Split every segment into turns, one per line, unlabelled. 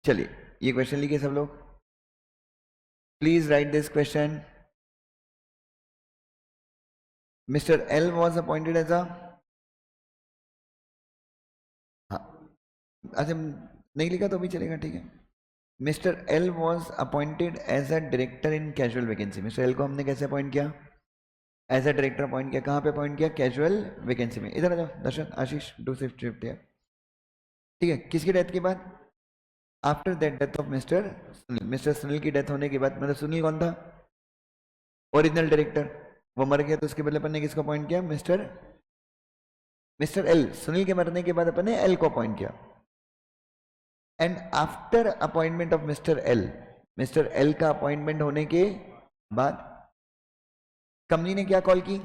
चलिए ये क्वेश्चन लिखिए सब लोग, please write this question. Mister L was appointed as a, हाँ अच्छा नहीं लिखा तो भी चलेगा, ठीक है। Mister L was appointed as a director in casual vacancy. Mister L को हमने कैसे अपॉइंट किया? एज अ डायरेक्टर अपॉइंट किया। कहाँ पे अपॉइंट किया? कैजुअल वैकेंसी में। इधर आ जाओ दर्शन, आशीष, डू शिफ्ट शिफ्ट है, ठीक है। किसकी डेथ के बाद? After that death of mister Sunil. Mister Sunil की डेथ होने के बाद, मतलब सुनील कौन था? ओरिजिनल डायरेक्टर, वो मर गया तो उसके बदले अपन ने किसको अपॉइंट किया? Mister L. सुनील के मरने के बाद अपन ने एल को अपॉइंट किया। And after appointment of mister L का अपॉइंटमेंट होने के बाद कंपनी ने क्या कॉल की?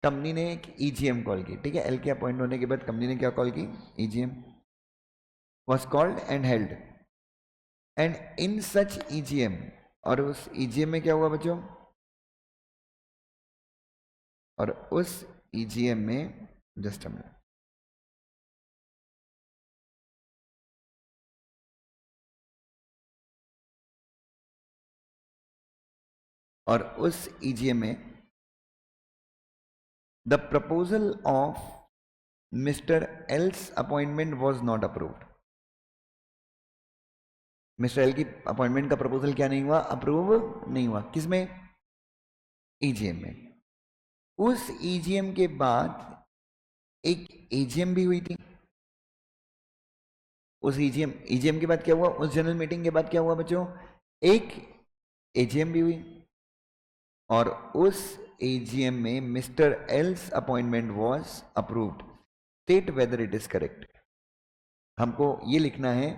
कंपनी ने एक ईजीएम कॉल की, ठीक है। एल के अपॉइंट होने के बाद कंपनी ने क्या कॉल की? EGM was called and held, and in such EGM, और उस EGM में क्या हुआ बच्चों? और उस EGM में जस्ट मिनट, और उस EGM में the proposal of mister else appointment was not approved. Mister L की अपॉइंटमेंट का प्रपोजल क्या नहीं हुआ? अप्रूव नहीं हुआ। किसमें? EGM में। उस EGM के बाद एक AGM भी हुई थी। उस EGM के बाद क्या हुआ? उस जनरल मीटिंग के बाद क्या हुआ बच्चों? एक AGM भी हुई, और उस AGM में mister else appointment was approved. State whether it is correct. हमको ये लिखना है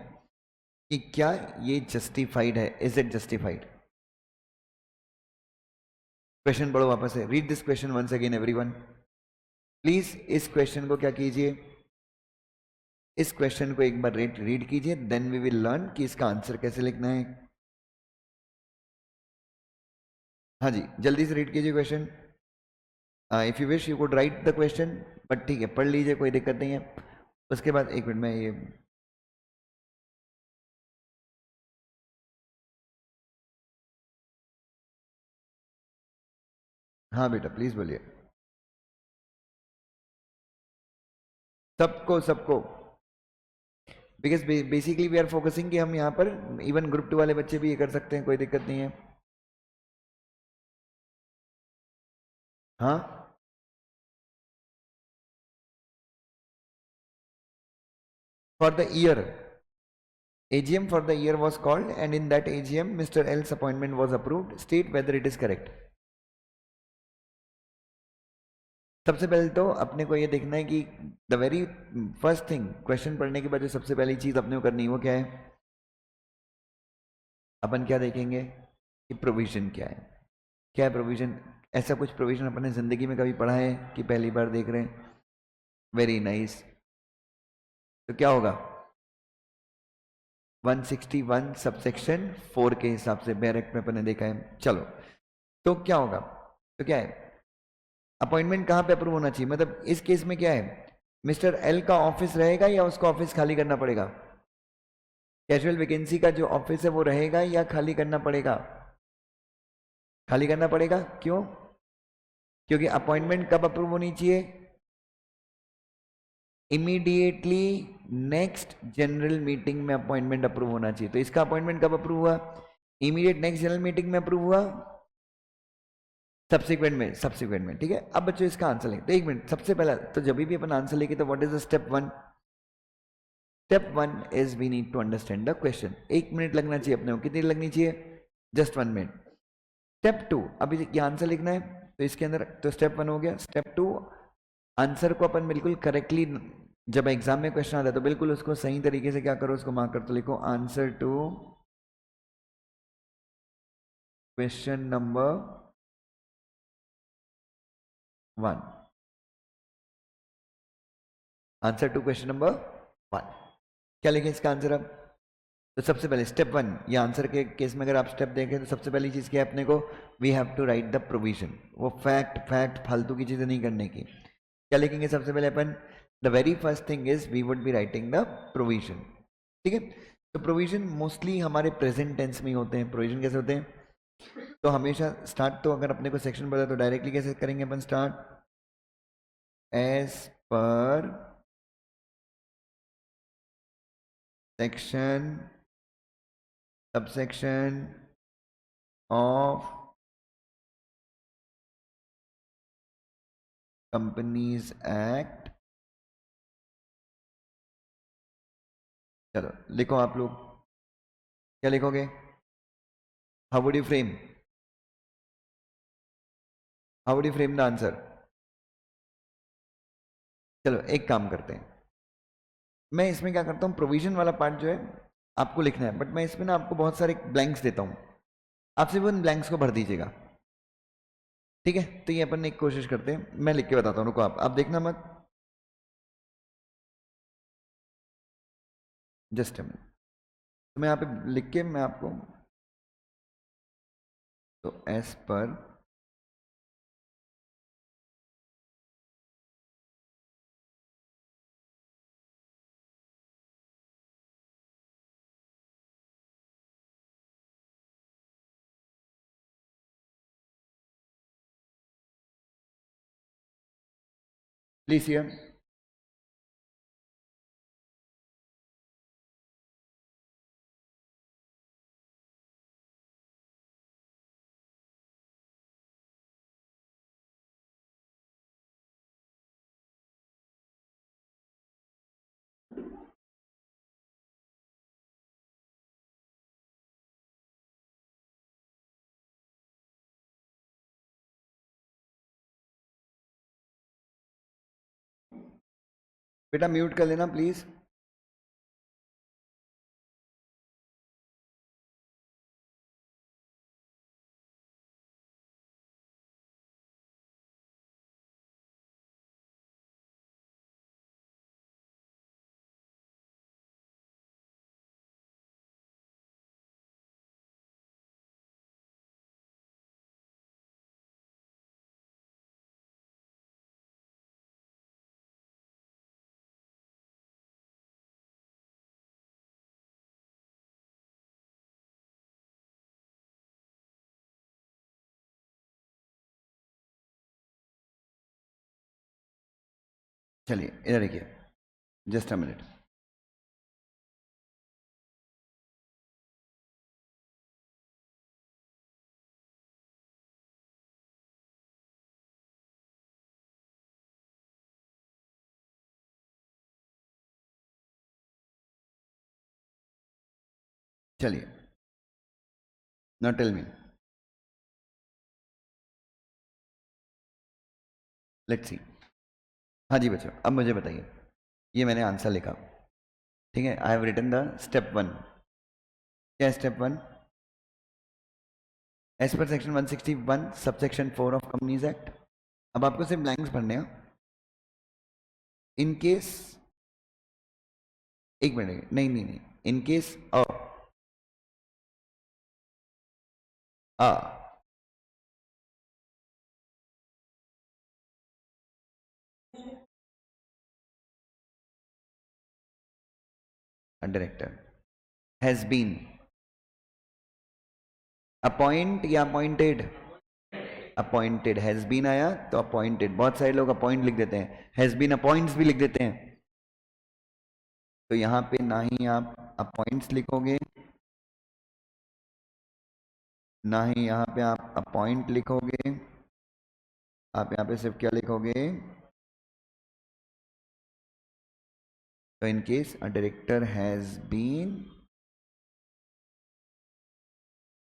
कि क्या ये जस्टिफाइड है, इज इट जस्टिफाइड। क्वेश्चन पढ़ो वापस से, read this question once again everyone please. इस क्वेश्चन को क्या कीजिए? इस क्वेश्चन को एक बार रीड कीजिए, देन वी विल लर्न कि इसका आंसर कैसे लिखना है। हाँ जी, जल्दी से रीड कीजिए question. If you wish you could write the question, but ठीक है पढ़ लीजिए, कोई दिक्कत नहीं है। उसके बाद एक मिनट में ये, हाँ बेटा प्लीज बोलिए। सबको सबको, because basically we are focusing कि हम यहाँ पर इवन ग्रुप 2 वाले बच्चे भी ये कर सकते हैं, कोई दिक्कत नहीं है। हाँ for the year, AGM for the year was called, and in that AGM Mr. L's appointment was approved. State whether it is correct. सबसे पहले तो अपने को ये देखना है कि the very first thing, question पढ़ने के बाद जो सबसे पहली चीज अपने को करनी है वो क्या है? अपन क्या देखेंगे कि प्रोविजन क्या है। क्या है प्रोविजन? ऐसा कुछ प्रोविजन अपने जिंदगी में कभी पढ़ा है कि पहली बार देख रहे हैं? Very nice. तो क्या होगा? 161 सबसेक्शन 4 के हिसाब से बैरक में अपने देखा है। चलो तो क्या होगा? तो क्या है? अपॉइंटमेंट कहाँ पे अप्रूव होना चाहिए? मतलब इस केस में क्या है? मिस्टर एल का ऑफिस रहेगा या उसको ऑफिस खाली करना पड़ेगा? कैजुअल वैकेंसी का जो ऑफिस है वो रहेगा या खाली करना पड़ेगा? खाली करना पड़ेगा। क्यों? क्योंकि अपॉइंटमेंट कब अप्रूव होनी चाहिए? इमीडिएटली नेक्स्ट जनरल मीटिंग में अपॉइंटमेंट अप्रूव होना चाहिए। तो इसका अपॉइंटमेंट कब अप्रूव हुआ? इमीडिएट नेक्स्ट जनरल मीटिंग में अप्रूव हुआ, सब्सिक्वेंट में, ठीक है। अब बच्चों इसका आंसर लेंगे। तो एक मिनट, सबसे पहला तो जब भी अपन आंसर लेके तो what is the step 1? Step 1 is we need to understand the question. 1 minute लगना चाहिए अपने को। कितनी लगनी चाहिए? Just 1 minute. स्टेप 2, अभी ये आंसर लिखना है तो इसके अंदर, तो स्टेप 1 हो गया। स्टेप 2, आंसर को अपन बिल्कुल करेक्टली, जब एग्जाम में क्वेश्चन आता है तो बिल्कुल उसको सही तरीके से क्या करो, उसको मार्क कर, तो लिखो answer to question number 1। Answer to question number 1 क्या लिखें इसका आंसर? अब तो सबसे पहले स्टेप 1, ये आंसर के केस में अगर आप स्टेप देखें तो सबसे पहली चीज क्या है अपने को? We have to write the provision. वो फैक्ट फालतू की चीजें नहीं करने की। क्या लिखेंगे सबसे पहले अपन? The very first thing is we would be writing the provision, ठीक है। तो प्रोविजन मोस्टली हमारे प्रेजेंट टेंस में ही होते हैं। प्रोविजन कैसे होते हैं? तो हमेशा स्टार्ट तो अगर अपने को सेक्शन पता है तो डायरेक्टली कैसे करेंगे अपन start? As per section subsection of companies act. चलो लिखो आप लोग, क्या लिखोगे? How would you frame, how would you frame the answer? चलो एक काम करते हैं, मैं इसमें क्या करता हूँ, प्रोविजन वाला पार्ट जो है आपको लिखना है, बट मैं इसमें ना आपको बहुत सारे ब्लैंक्स देता हूँ, आप सिर्फ उन ब्लैंक्स को भर दीजिएगा। ठीक है, तो ये अपन एक कोशिश करते हैं, मैं लिख के बताता हूँ, रुको आप देखना मत, जस्ट मिनट। तो मैं यहाँ पे लिख के मैं आपको, तो एस पर प्लीज हियर, बेटा म्यूट कर लेना प्लीज। चलिए इधर देखिए, जस्ट अ मिनट। चलिए, now tell me, let's see. हाँ जी बच्चों, अब मुझे बताइए, ये मैंने आंसर लिखा, ठीक है, I have written the step 1। क्या step 1? As per section 161 subsection 4 of companies act. अब आपको सिर्फ ब्लैंक्स भरने हैं। इन केस, एक मिनट, नहीं नहीं नहीं, in case a director has been appoint या अपॉइंटेड? अपॉइंटेड, हैज बीन आया तो अपॉइंटेड, बहुत सारे लोग अपॉइंट लिख देते हैं, हैज बीन अपॉइंट्स भी लिख देते हैं। तो यहाँ पे ना ही आप अपॉइंट्स लिखोगे, ना ही यहाँ पे आप अपॉइंट लिखोगे, आप यहाँ पे सिर्फ क्या लिखोगे? तो in case a director has been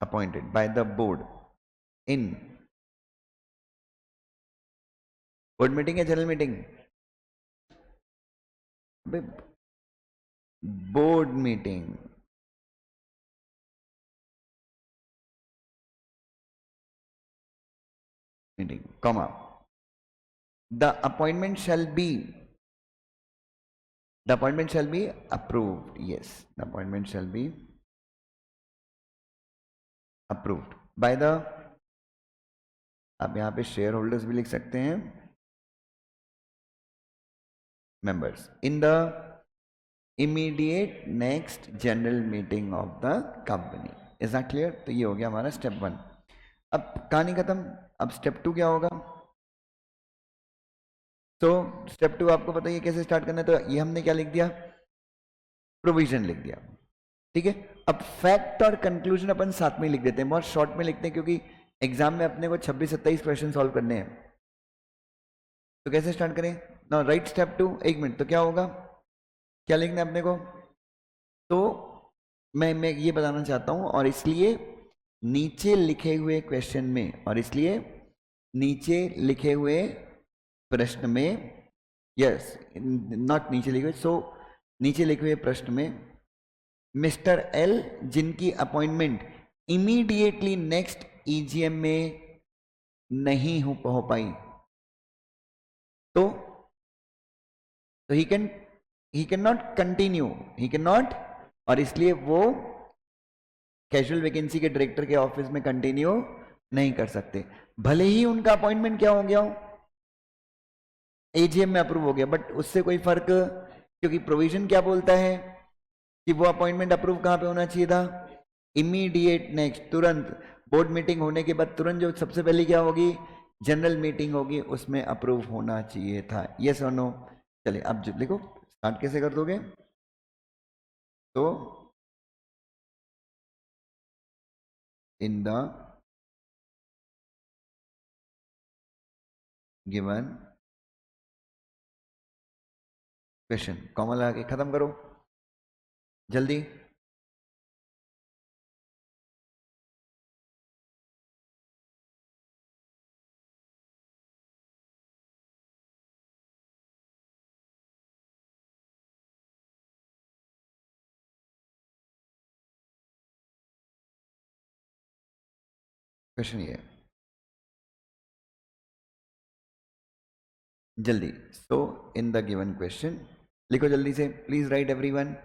appointed by the board in board meeting या general meeting? Board meeting, meeting comma, the appointment shall be, the appointment shall be approved, yes, the appointment shall be approved by the, आप यहाँ पे share holders भी लिख सकते हैं, members in the immediate next general meeting of the company. Is that clear? तो ये हो गया हमारा स्टेप 1। अब कहानी खत्म। अब स्टेप 2 क्या होगा? तो स्टेप 2 आपको बताइए कैसे स्टार्ट करना है। तो ये हमने क्या लिख दिया? प्रोविजन लिख दिया। ठीक है। अब फैक्ट और कंक्लूजन अपन साथ में लिख देते हैं, बहुत शॉर्ट में लिखते हैं, क्योंकि एग्जाम में अपने को 26-27 क्वेश्चन सॉल्व करने हैं। तो कैसे स्टार्ट करें? Now right step 2। एक मिनट, तो क्या होगा, क्या लिखना है अपने को? तो मैं ये बताना चाहता हूं, और इसलिए नीचे लिखे हुए क्वेश्चन में, और इसलिए नीचे लिखे हुए प्रश्न में, यस नॉट नीचे लिखे हुए, सो नीचे लिखे हुए प्रश्न में मिस्टर एल जिनकी अपॉइंटमेंट इमीडिएटली नेक्स्ट ईजीएम में नहीं हो पाई, तो he can not continue, he can not, और इसलिए वो कैजुअल वैकेंसी के डायरेक्टर के ऑफिस में कंटिन्यू नहीं कर सकते, भले ही उनका अपॉइंटमेंट क्या हो गया हो, एजीएम में अप्रूव हो गया, बट उससे कोई फर्क, क्योंकि प्रोविजन क्या बोलता है कि वो अपॉइंटमेंट अप्रूव कहां पे होना चाहिए था? इमीडिएट नेक्स्ट, तुरंत बोर्ड मीटिंग होने के बाद तुरंत जो सबसे पहले क्या होगी, जनरल मीटिंग होगी, उसमें अप्रूव होना चाहिए था। यस और नो? चलिए अब जो देखो स्टार्ट कैसे कर दोगे। तो इन द गिवन क्वेश्चन, कॉमा लगा के खत्म करो जल्दी। क्वेश्चन ये है, जल्दी। सो इन द गिवन क्वेश्चन लिखो जल्दी से, प्लीज राइट एवरीवन।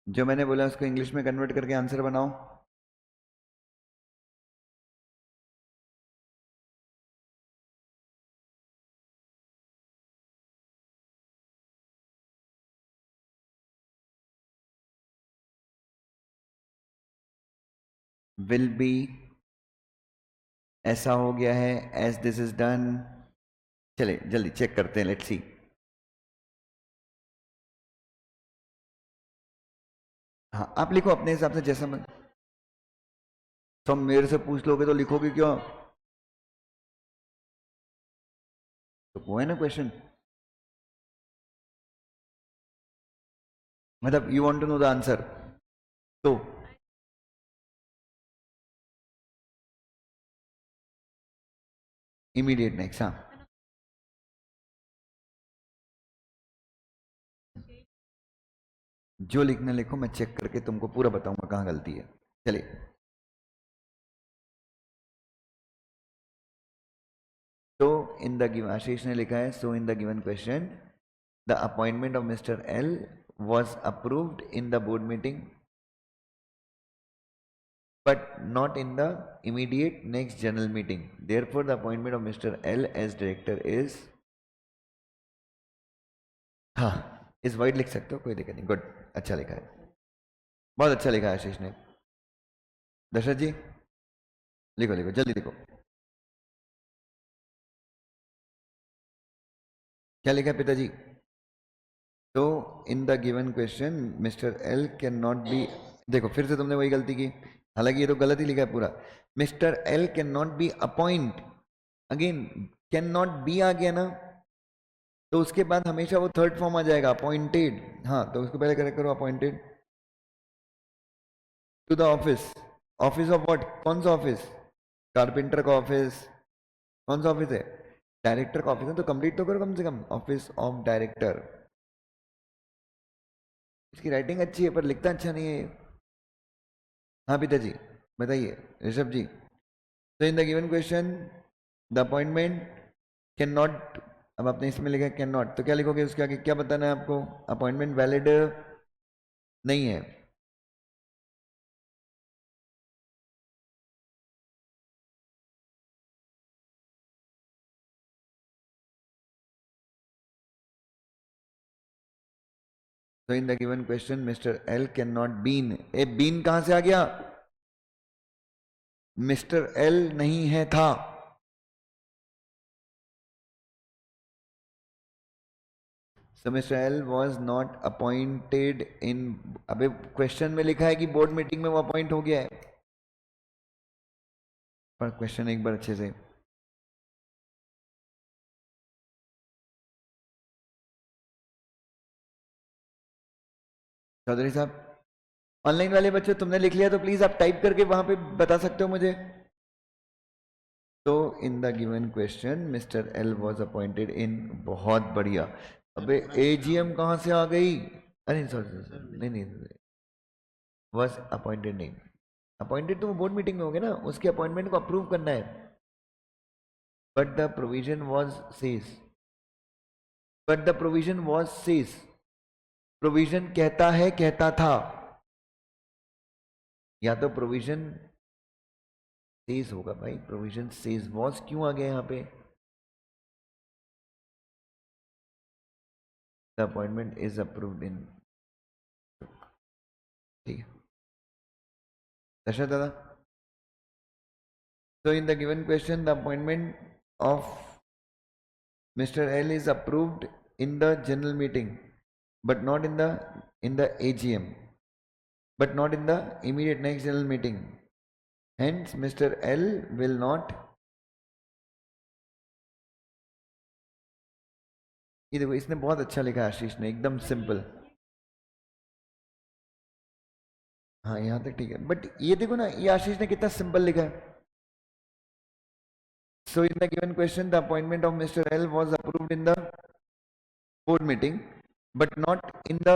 जो मैंने बोला उसको इंग्लिश में कन्वर्ट करके आंसर बनाओ। विल बी, ऐसा हो गया है, एज दिस इज डन। चले जल्दी चेक करते हैं, लेट्स सी। हाँ आप लिखो अपने हिसाब से जैसा मैं, तो मेरे से पूछ लोगे तो लिखोगे क्यों? तो वो है ना क्वेश्चन, मतलब you want to know the answer, तो इमीडिएट नेक्स्ट। हाँ जो लिखना लिखो, मैं चेक करके तुमको पूरा बताऊंगा कहाँ गलती है। चलिए, तो इन द गिवन, आशीष ने लिखा है, so in the given question the appointment of mister L was approved in the board meeting but not in the immediate next general meeting, therefore the appointment of Mr. L as director is, हाँ इस wide लिख सकते हो, कोई दिक्कत नहीं, good, अच्छा लिखा है, बहुत अच्छा लिखा है आशीष ने। दशरथ जी लिखो लिखो जल्दी लिखो, क्या लिखा है पिताजी? तो इन the given question mister L can not B, देखो फिर से तुमने वही गलती की, हालांकि ये तो गलत ही लिखा है पूरा। Mister L can not be appoint, again can not be आ गया ना, तो उसके बाद हमेशा वो थर्ड फॉर्म आ जाएगा अपॉइंटेड। हाँ तो उसको पहले करेक्ट करो, appointed to the office, office of what, कौन सा ऑफिस? कारपेंटर का ऑफिस, कौन सा ऑफिस है? डायरेक्टर का ऑफिस है, तो कंप्लीट तो करो कम से कम, ऑफिस ऑफ डायरेक्टर। इसकी राइटिंग अच्छी है पर लिखता अच्छा नहीं है। हाँ पिताजी बताइए, ऋषभ जी। तो इन the given question the appointment can not, अब आपने इसमें लिखा कैन नॉट, तो क्या लिखोगे उसके आगे, क्या बताना है आपको? अपॉइंटमेंट वैलिड नहीं है, So in the given question, Mr. L cannot bean. A bean कहां से आ गया? Mr. L नहीं है था. So Mr. L was not appointed in. अबे क्वेश्चन में लिखा है कि बोर्ड मीटिंग में वो अपॉइंट हो गया है, पर क्वेश्चन एक बार अच्छे से. चौधरी साहब, ऑनलाइन वाले बच्चे तुमने लिख लिया तो प्लीज आप टाइप करके वहां पे बता सकते हो मुझे. तो इन the given question mister L was appointed in. बहुत बढ़िया. अबे एजीएम कहां से आ गई? अरे सॉरी नहीं नहीं, वॉज अपॉइंटेड नहीं. अपॉइंटेड तो वो बोर्ड मीटिंग में हो गया ना, उसके अपॉइंटमेंट को अप्रूव करना है. But the provision was says. But the provision was says. Provision कहता है, कहता था. या तो प्रोविजन सेज होगा भाई. प्रोविजन सेज वॉज क्यों आ गया यहाँ पे? The appointment is approved in. ठीक है दशरथ दादा. So in the given question, the appointment of Mr. L is approved in the general meeting, but not in the AGM, but not in the immediate next general meeting. Hence, Mr. L will not. ये देखो इसने बहुत अच्छा लिखा है आशीष ने, एकदम simple. हाँ यहाँ तक ठीक है, बट ये देखो ना, ये आशीष ने कितना सिंपल लिखा है. So in the given question, the appointment of Mr. L was approved in the board meeting, but not in the.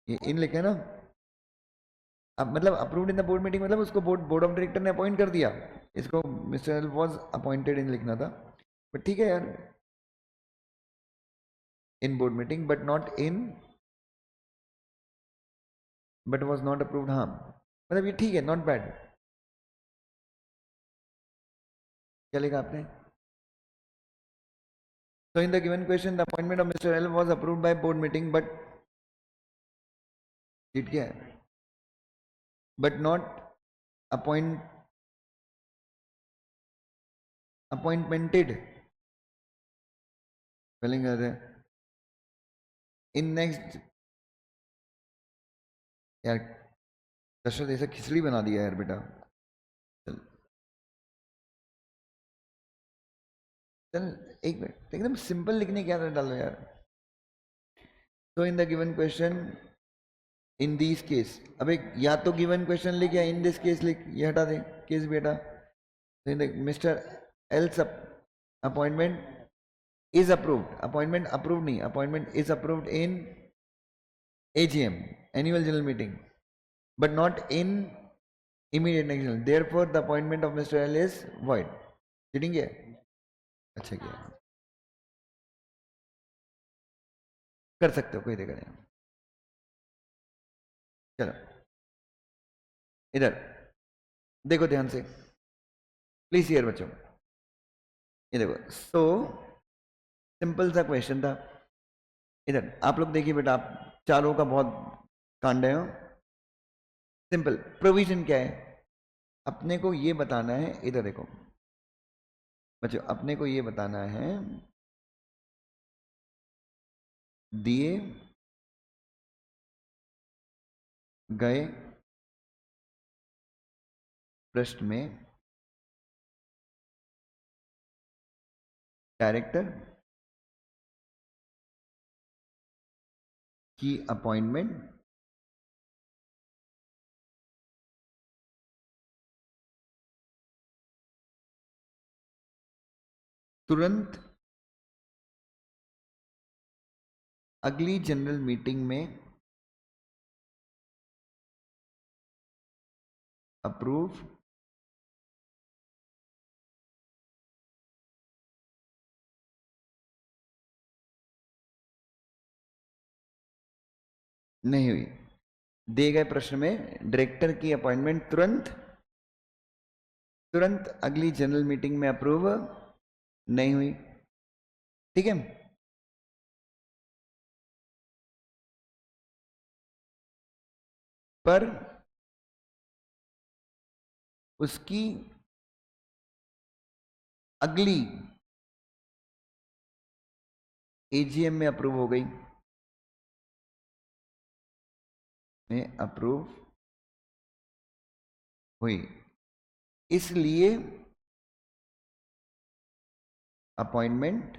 इन लिखे है ना. अब मतलब approved in the board meeting मतलब उसको बोर्ड ऑफ डायरेक्टर ने अपॉइंट कर दिया. इसको mister L was appointed in लिखना था, बट ठीक है यार. इन board meeting but not in, but was not approved. हाँ मतलब ये ठीक है, नॉट बैड. क्या लिखा आपने? So in the given question, the appointment of Mr. L was approved by board meeting, but ठीक है, but not appointmented. स्पेलिंग कर रहे इन नेक्स्ट. यार दशरथ ऐसा खिचड़ी बना दिया यार बेटा. चल चल एक मिनट, एकदम सिंपल लिखने क्या डालो यार. तो इन the given question in this case. अबे या तो गिवन क्वेश्चन लिख या इन दिस केस लिख, ये हटा दे केस भी हटा. Mister else appointment is approved. Appointment approved नहीं, appointment is approved in AGM, annual general meeting, but not in immediate next general. Therefore the appointment of Mr. L is void. Cheating है. अच्छा किया, कर सकते हो, कोई दिक्कत नहीं. चलो इधर देखो ध्यान से प्लीज हियर बच्चों. ये देखो. सो सिंपल सा क्वेश्चन था. इधर आप लोग देखिए बेटा, आप चारों का बहुत कांड है. सिंपल प्रोविजन क्या है, अपने को ये बताना है. इधर देखो बच्चों, अपने को ये बताना है दिए गए प्रश्न में डायरेक्टर की अपॉइंटमेंट तुरंत अगली जनरल मीटिंग में अप्रूव नहीं हुई. दिए गए प्रश्न में डायरेक्टर की अपॉइंटमेंट तुरंत अगली जनरल मीटिंग में अप्रूव नहीं हुई. ठीक है. पर उसकी अगली एजीएम में अप्रूव हो गई, में अप्रूव हुई, इसलिए अपॉइंटमेंट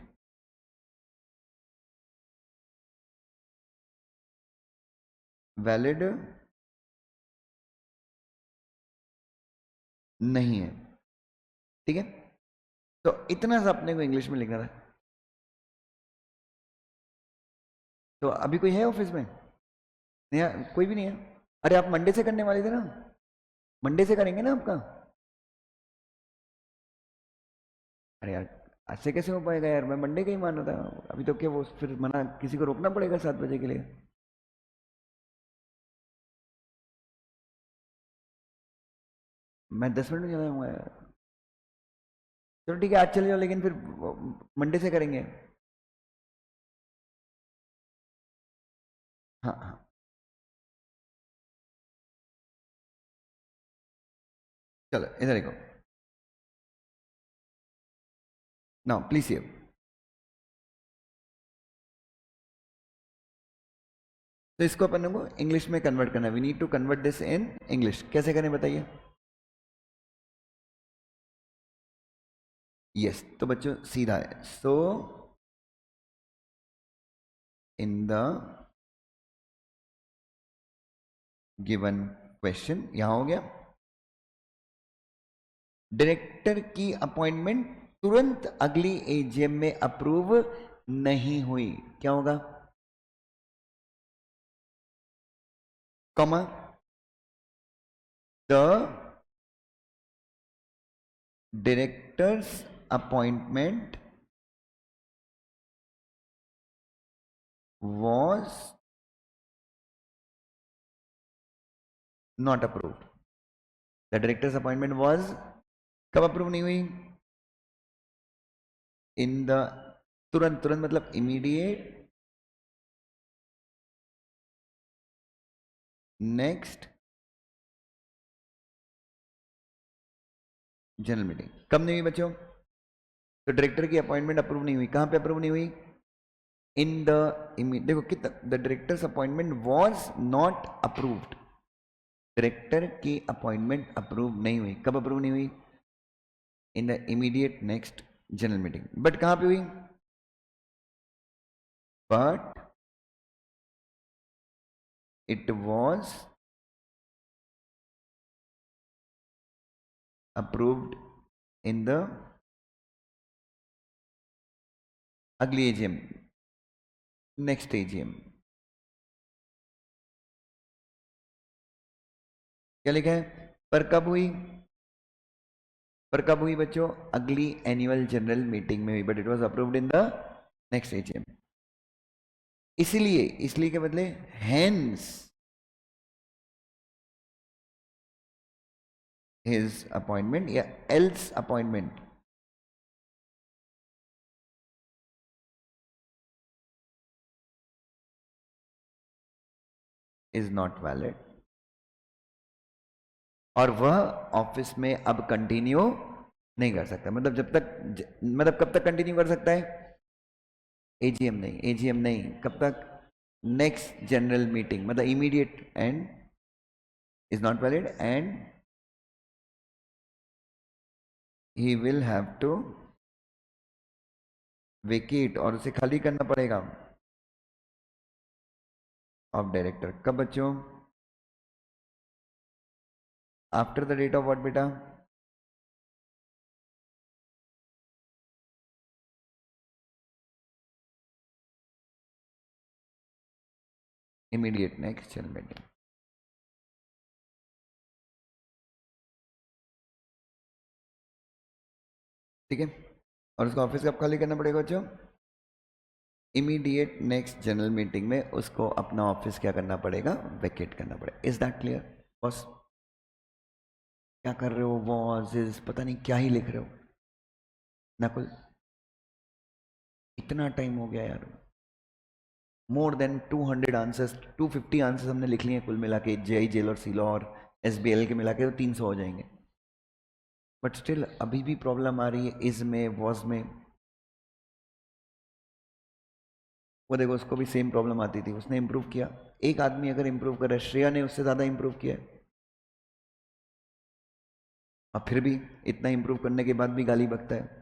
वैलिड नहीं है। ठीक है, तो इतना सा अपने को इंग्लिश में लिखना था। तो अभी कोई है ऑफिस में? नहीं है, कोई भी नहीं है। अरे आप मंडे से करने वाले थे ना, मंडे से करेंगे ना आपका। अरे यार ऐसे कैसे हो पाएगा यार, मैं मंडे का ही मान रहा था। अभी तो क्या वो फिर मना, किसी को रोकना पड़ेगा 7 बजे के लिए। मैं 10 मिनट में चला जाऊंगा यार। चलो ठीक है, आज चले जाओ, लेकिन फिर मंडे से करेंगे। हाँ हाँ, चलो इधर देखो, नाउ प्लीज हियर। तो इसको अपन को इंग्लिश में कन्वर्ट करना है। We need to convert this in English. कैसे करें बताइए? यस, तो बच्चों सीधा है। So in the given question, यहां हो गया, डायरेक्टर की अपॉइंटमेंट तुरंत अगली एजीएम में अप्रूव नहीं हुई, क्या होगा? Comma, the directors appointment was not approved। The directors appointment was कब अप्रूव नहीं हुई? इन द, तुरंत, तुरंत मतलब इमीडिएट नेक्स्ट जनरल मीटिंग। कब नहीं हुई बच्चों? तो डायरेक्टर की अपॉइंटमेंट अप्रूव नहीं हुई, कहां पे अप्रूव नहीं हुई? इन द, देखो कितना, the directors appointment was not approved. Director की अपॉइंटमेंट अप्रूव नहीं हुई, कब अप्रूव नहीं हुई? इन the immediate next general meeting. But कहां पे हुई? But it was approved in the ugly AGM, next AGM. क्या लिखा है? पर कब हुई? पर कब हुई बच्चों? अगली एनुअल जनरल मीटिंग में हुई, but it was approved in the next AGM. इसलिए, इसलिए के बदले हेंस हिज अपॉइंटमेंट या else appointment is not valid. और वह ऑफिस में अब कंटिन्यू नहीं कर सकता। मतलब जब तक मतलब कब तक कंटिन्यू कर सकता है? एजीएम नहीं, एजीएम नहीं, कब तक? नेक्स्ट जनरल मीटिंग, मतलब immediate end is not valid and he will have to vacate, और उसे खाली करना पड़ेगा ऑफ डायरेक्टर। कब बच्चों? After the date of what बेटा? Immediate next general meeting. ठीक है, और उसको ऑफिस कब खाली करना पड़ेगा बच्चों? इमीडिएट नेक्स्ट जनरल मीटिंग में उसको अपना ऑफिस क्या करना पड़ेगा? वेकेट करना पड़ेगा। Is that clear? बॉस क्या कर रहे हो? वॉज, इज, पता नहीं क्या ही लिख रहे हो नकुल, इतना टाइम हो गया यार। मोर देन 200 आंसर्स, 250 आंसर्स हमने लिख लिए कुल मिला के, जेआई जेल और सीलो और एसबीएल के मिला के तो 300 हो जाएंगे। बट स्टिल अभी भी प्रॉब्लम आ रही है इज में, वॉज में। वो देखो उसको भी सेम प्रॉब्लम आती थी, उसने इंप्रूव किया। एक आदमी अगर इंप्रूव करे, श्रेया ने उससे ज़्यादा इंप्रूव किया है, और फिर भी इतना इंप्रूव करने के बाद भी गाली बकता है।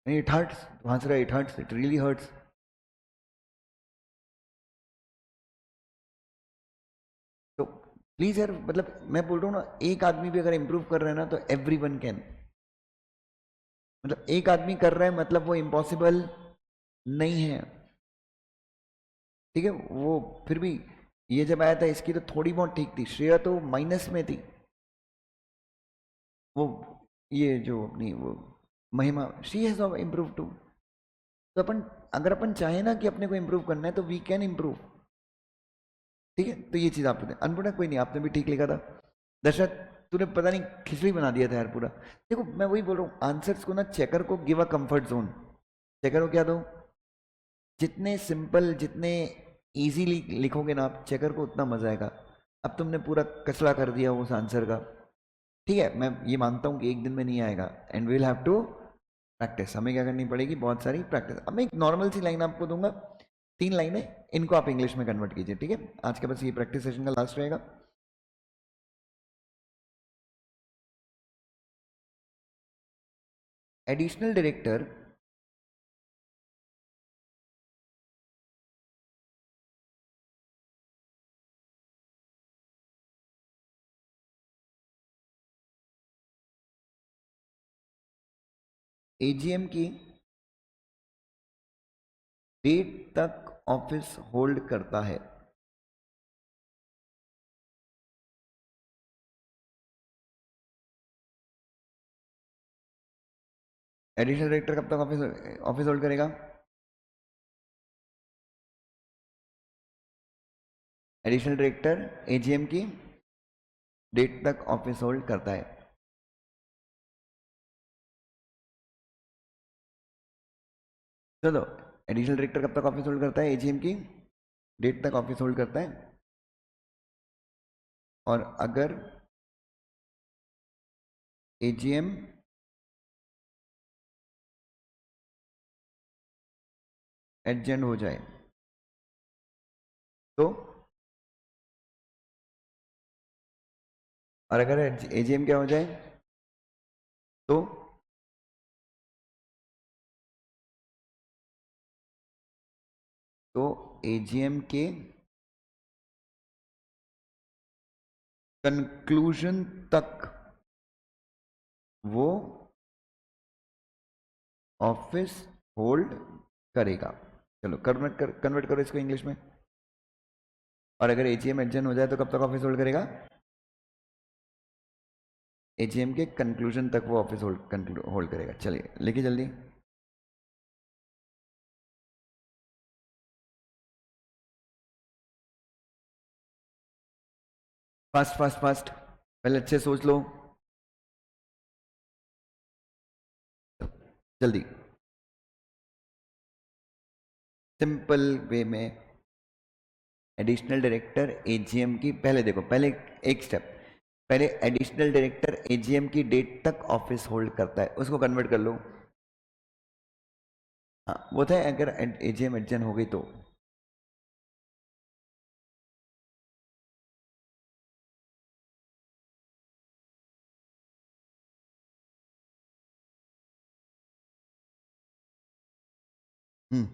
इट हर्ट्स, हंस रहा है, it hurts, it really hurts. तो प्लीज यार, मतलब मैं बोल रहा हूँ ना, एक आदमी भी अगर इंप्रूव कर रहा है ना तो एवरी वन कैन। मतलब एक आदमी कर रहा है मतलब वो इम्पॉसिबल नहीं है। ठीक है, वो फिर भी ये जब आया था इसकी तो थोड़ी बहुत ठीक थी, श्रेया तो माइनस में थी। वो ये जो अपनी वो महिमा, शी हैज इम्प्रूव टू। तो अपन अगर अपन चाहे ना कि अपने को इम्प्रूव करना है तो वी कैन इम्प्रूव। ठीक है, तो ये चीज आपने अनपढ़ कोई नहीं, आपने भी ठीक लिखा था। दशरथ, तूने पता नहीं खिचड़ी बना दिया था यार पूरा। देखो मैं वही बोल रहा हूँ, आंसर्स को ना चेकर को give a comfort zone. Checker को क्या दो, जितने सिंपल, जितने इजीली लिखोगे ना आप चेकर को, उतना मजा आएगा। अब तुमने पूरा कचरा कर दिया उस आंसर का। ठीक है, मैं ये मानता हूँ कि एक दिन में नहीं आएगा, and we'll have to practise. हमें क्या करनी पड़ेगी, बहुत सारी प्रैक्टिस। अब मैं एक नॉर्मल सी लाइन आपको दूंगा, 3 लाइनें, इनको आप इंग्लिश में कन्वर्ट कीजिए। ठीक है, आज के बस ये प्रैक्टिस सेशन का लास्ट रहेगा। एडिशनल डायरेक्टर एजीएम की डेट तक ऑफिस होल्ड करता है। एडिशनल डायरेक्टर कब तक ऑफिस ऑफिस होल्ड करेगा? एडिशनल डायरेक्टर एजीएम की डेट तक ऑफिस होल्ड करता है। चलो, एडिशनल डायरेक्टर कब तक ऑफिस होल्ड करता है? एजीएम की डेट तक ऑफिस होल्ड करता है। और अगर एजीएम एडजेंट हो जाए तो, और अगर एजीएम क्या हो जाए तो, एजीएम के कंक्लूजन तक वो ऑफिस होल्ड करेगा। चलो कन्वर्ट करो इसको इंग्लिश में। और अगर एजीएम एडजन हो जाए तो कब तक ऑफिस होल्ड करेगा? एजीएम के कंक्लूजन तक वो ऑफिस होल्ड होल्ड करेगा। चलिए लिखिए जल्दी। फास्ट फास्ट फास्ट, पहले अच्छे सोच लो, जल्दी, सिंपल वे में। एडिशनल डायरेक्टर एजीएम की, पहले देखो, पहले एक स्टेप, पहले एडिशनल डायरेक्टर एजीएम की डेट तक ऑफिस होल्ड करता है, उसको कन्वर्ट कर लो। हाँ वो था, अगर एजीएम एडजन हो गई तो। हम्म,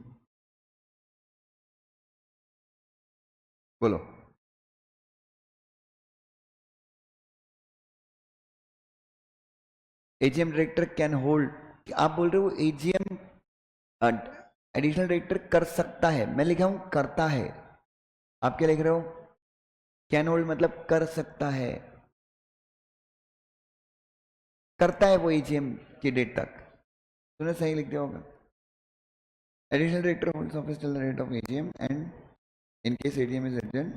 बोलो। एजीएम डायरेक्टर कैन होल्ड, आप बोल रहे हो एजीएम एडिशनल डायरेक्टर कर सकता है, मैं लिखा हूं करता है। आप क्या लिख रहे हो? कैन होल्ड मतलब कर सकता है, करता है वो एजीएम की डेट तक। तूने सही लिख दिया होगा। Additional director holds office till the date of AGM and in case AGM is adjourn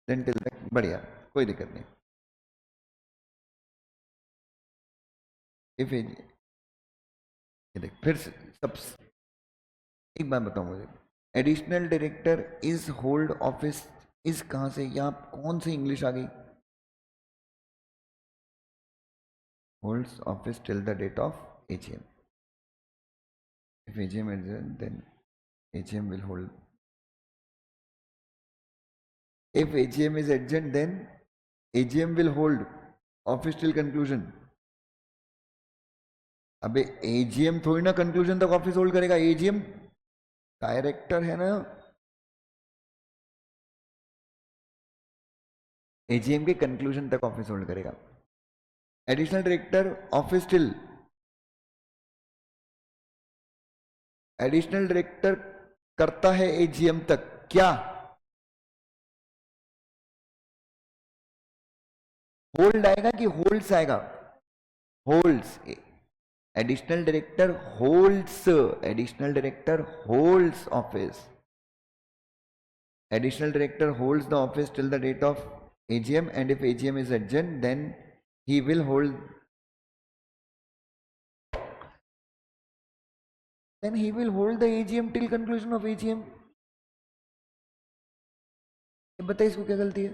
then till तक। बढ़िया, कोई दिक्कत नहीं। इफ एजीएम, देख फिर से सब, एक बात बताओ मुझे, additional director is hold office, is कहां से, यहाँ कौन सी इंग्लिश आ गई? Holds office till the date of AGM. If AGM adjourn then AGM will hold. If AGM is adjourned, then AGM will hold office till conclusion. अबे AGM थोड़ी ना कंक्लूजन तक ऑफिस होल्ड करेगा, AGM डायरेक्टर है ना, AGM के conclusion तक office hold करेगा. Additional director office till, additional director करता है AGM तक क्या? होल्ड आएगा कि होल्ड्स आएगा? Holds. Additional director holds, additional director holds office, additional director holds the office till the date of AGM, and if AGM is adjourned then he will hold, the AGM till conclusion of AGM. बताइए इसको क्या गलती है?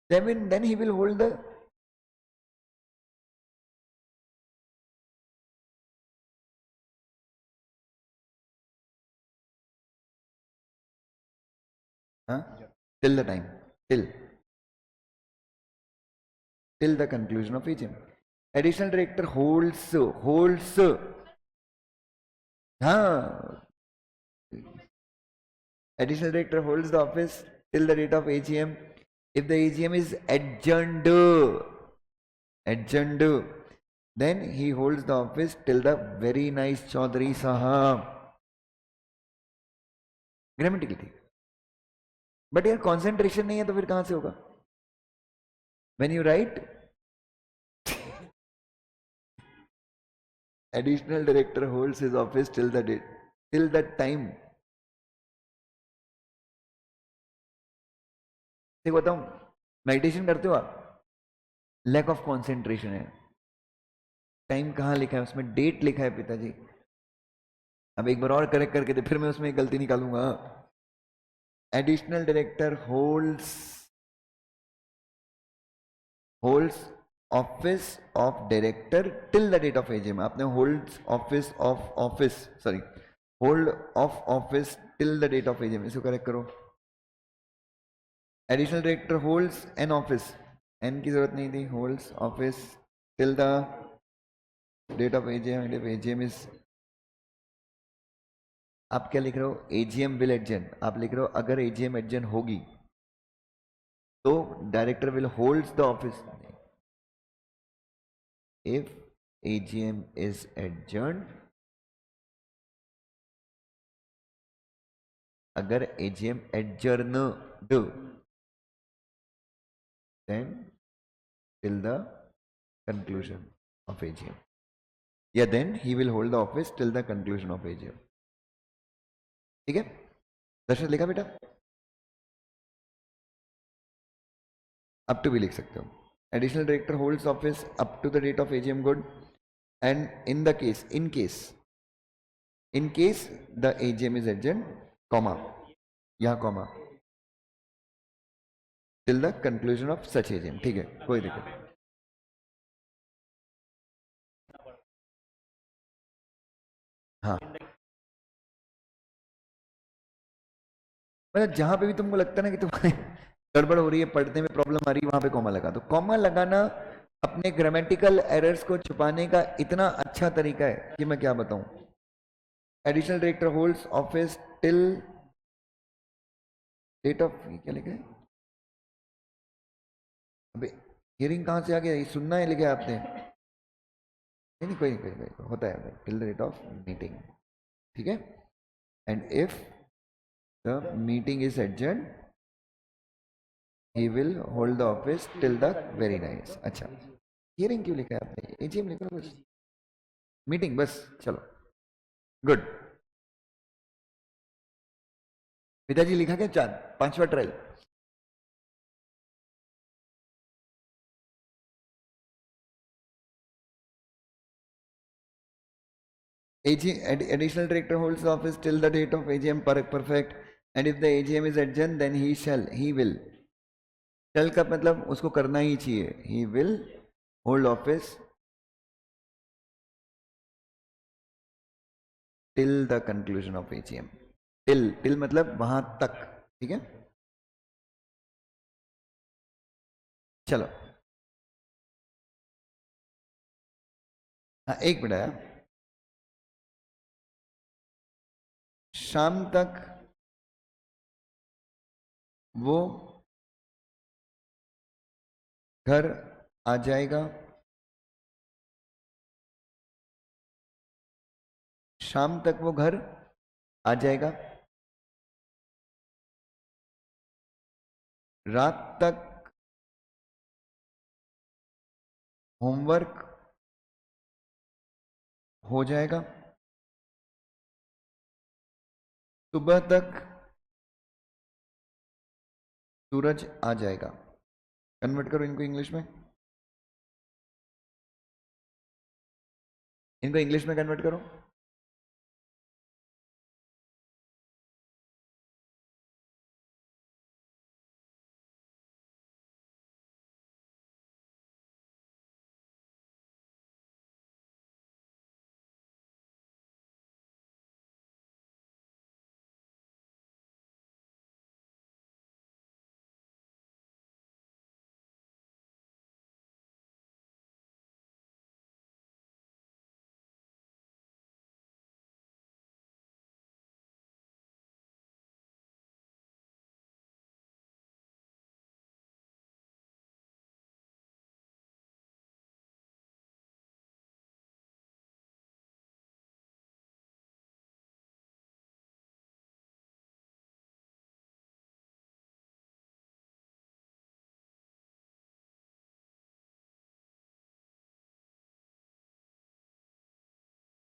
Then he will hold the, huh? Till the time, till the conclusion of AGM. Additional director holds, हाँ, additional director holds the office till the date of AGM. If the AGM is adjourned, then he holds the office till the, very nice Chaudhary Sahab. Grammatical थी, but यार concentration नहीं है तो फिर कहां से होगा? When you write additional director holds his office till the date, till that time. देखो बताऊं, मेडिटेशन करते हो आप, लैक ऑफ कॉन्सेंट्रेशन है. टाइम कहाँ लिखा है? उसमें डेट लिखा है पिताजी. अब एक बार और करेक्ट करके दे, फिर मैं उसमें एक गलती निकालूंगा. Additional director holds office of director till the date of AGM. आपने holds office hold of office till the date of AGM, इसको करेक्ट करो. Additional director holds an office, an की जरूरत नहीं थी, holds office till the date of AGM, and if AGM is, आप क्या लिख रहे हो? AGM will adjourn. आप लिख रहे हो अगर एजीएम एडजर्न होगी तो director will holds the office. If AGM is adjourn, अगर AGM एडजर्नड, then till the conclusion of AGM. Yeah, then he will hold the office till the conclusion of AGM. ठीक है, दर्शक लिखा बेटा? अप टू भी लिख सकते हो. Additional director holds office up to the date of AGM. Good. And in the case, in case the AGM is adjourned, comma, यहाँ comma, till the conclusion of such AGM. ठीक है, कोई दिक्कत नहीं. हाँ, मतलब जहां पे भी तुमको लगता है ना कि तुम्हारे गड़बड़ हो रही है, पढ़ने में प्रॉब्लम आ रही है, वहां पे कॉमा लगा दो. कॉमा लगाना अपने ग्रामेटिकल एरर्स को छुपाने का इतना अच्छा तरीका है कि मैं क्या बताऊं. Additional director holds office till date of, क्या लिखा है? अबे हियरिंग कहां से आ गया? ये सुनना है लिखा है आपने? नहीं, कोई नहीं, होता है till the date of meeting. ठीक है. And if the meeting is adjourn, he will hold the office till the, very nice. अच्छा, हियरिंग क्यों लिखा है आपने? एजीएम लिखो बस, मीटिंग बस. चलो, गुड. पिताजी लिखा क्या? 4, 5वां trial. Additional director holds the office till the date of AGM. Perfect. And if the AGM is adjourned, then he will. shall का मतलब उसको करना ही चाहिए. He will hold office till the conclusion of AGM. till मतलब वहां तक. ठीक है, चलो. हाँ, एक मिनट है. शाम तक वो घर आ जाएगा. शाम तक वो घर आ जाएगा. रात तक होमवर्क हो जाएगा. सुबह तक सूरज आ जाएगा. कन्वर्ट करो इनको इंग्लिश में. इनको इंग्लिश में कन्वर्ट करो.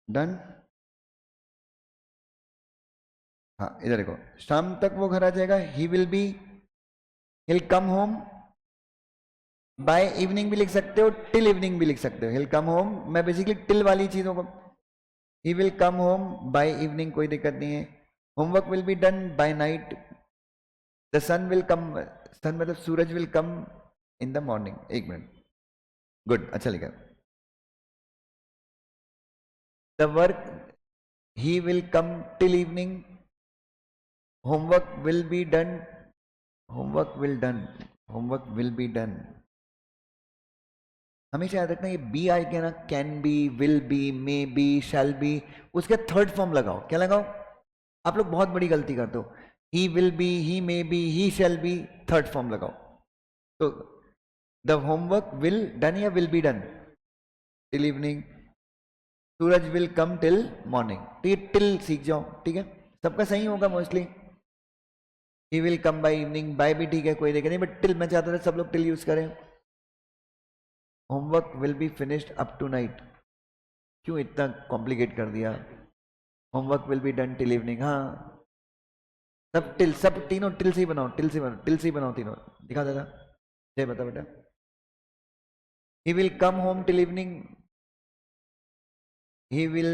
डन. हाँ, इधर देखो. शाम तक वो घर आ जाएगा. He will be, he'll come home by evening भी लिख सकते हो, टिल इवनिंग भी लिख सकते हो. he'll come home, मैं बेसिकली टिल वाली चीजों को. he will come home by evening, कोई दिक्कत नहीं है. Homework will be done by night. The sun will come, sun मतलब सूरज will come in the morning. एक मिनट. गुड, अच्छा लिखा. The work, he will come till evening. Homework will be done, homework will done, homework will be done. हमेशा याद रखना, ये be आई के ना, can B, will be, may be, shall be, उसके थर्ड फॉर्म लगाओ. क्या लगाओ? आप लोग बहुत बड़ी गलती करते हो. He will be, he may be, he shall be, third form लगाओ. तो द होमवर्क विल डन या will be done till evening. Suraj will come till morning. तो ये टिल सीख जाओ. ठीक है, सबका सही होगा mostly. He will come by evening, by भी ठीक है, कोई दिक्कत नहीं, बट टिल मैं चाहता था सब लोग टिल यूज करें. Homework will be finished up to night. क्यों इतना कॉम्प्लिकेट कर दिया? Homework will be done till evening. हाँ, सब टिल, सब तीनों टिल से ही बनाओ, टिल से बनाओ, टिल से ही बनाओ तीनों. दिखा देगा. जय बता बेटा. ही will come home till evening. He will,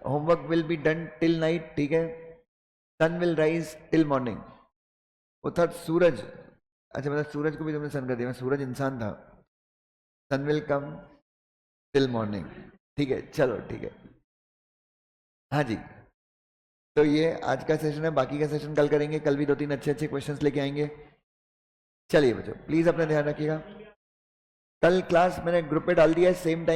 homework will be done till night. ठीक है. सन विल राइज टिल मॉर्निंग. वो था सूरज. अच्छा, मतलब सूरज को भी तुमने सन कर दिया. सूरज इंसान था. सन विल कम टिल मॉर्निंग. ठीक है, चलो ठीक है. हाँ जी, तो ये आज का सेशन है. बाकी का सेशन कल करेंगे. कल भी 2-3 अच्छे अच्छे क्वेश्चंस लेके आएंगे. चलिए बच्चों, प्लीज अपना ध्यान रखिएगा. कल क्लास मैंने ग्रुप पे डाल दिया है, सेम टाइम.